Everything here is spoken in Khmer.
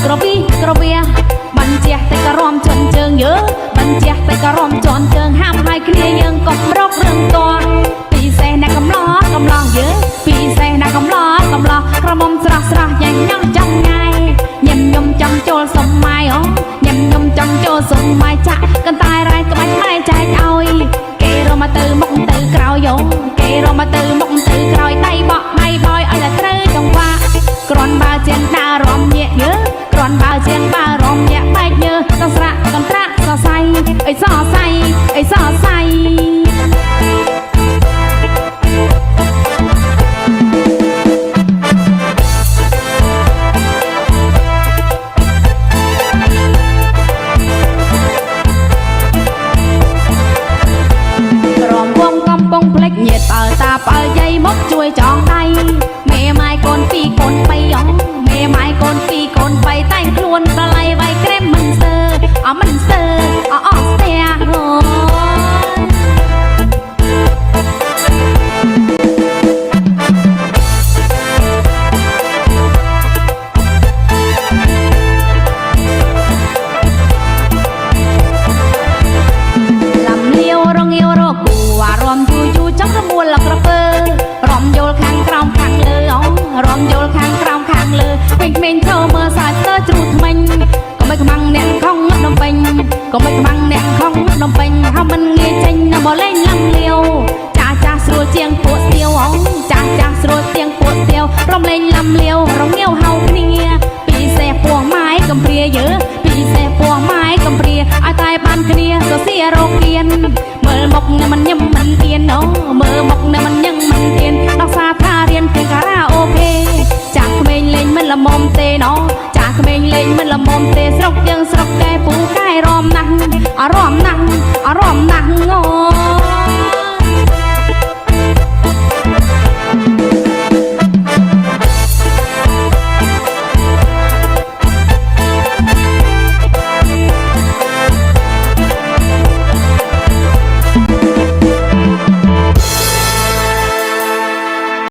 ក្រវីក្រវាបញ្ជាតែក៏រំជន់ជើងយើបញ្ជាតែក៏រំជន់ជើងហាមហើយគ្នាយើងក៏រករឿងតពីសេះណាកំឡោកំឡោយើពីសេះណាកំឡោកំឡោក្រមុំស្រស់ស្រស់យ៉ាងញ៉ាំចាំងាយញឹមញុំចង់ចូលសុំម៉ាយអូញឹមញុំចង់ចូលសុំម៉ាយចាក់កន្តែរ៉ៃក្បាច់ម៉ែចែកឲ្យគេរមទៅមុខទៅក្រោយយោគេរមទៅមុខទៅក្រោយដៃបក់ដៃបយឲ្យតែត្រូវចង្វាក់គ្រាន់បើជាងដើររំញាក់យើគ្រាន់បើជាងដើររំញាក់បែកយើសស្រាក់កន្ត្រាក់សរសៃអីសរសៃអីសរសៃញាតបើតាបើយាយមកជួយចងដៃមេម៉ាយកូនពីរកូនបីអងមេម៉ាយកូនពីរកូនបីតែងខ្លួនប្រឡ័យវាយក្រែមមិនស្ទើអមិនស្ទើអស្ទះរលំលាវរងាវរគូអារម្មណ៍យូរចាំរមួលលក្រពើរំយល់ខាងក្រោមខាងលើអូរំយល់ខាងក្រោមខាងលើពេញពេញចូលមើលសាច់ទៅជ្រូថ្មិញក៏មិនខ្មាំងអ្នកខំនំពេញក៏មិនខ្មាំងអ្នកខំនំពេញហើយមិនងាយចេញនៅបលេងលំលាវចាស់ចាស់ស្រួលជាងពួកទៀវអូចាស់ចាស់ស្រួលជាងពួកទៀវរំលេងលំលាវរងាវ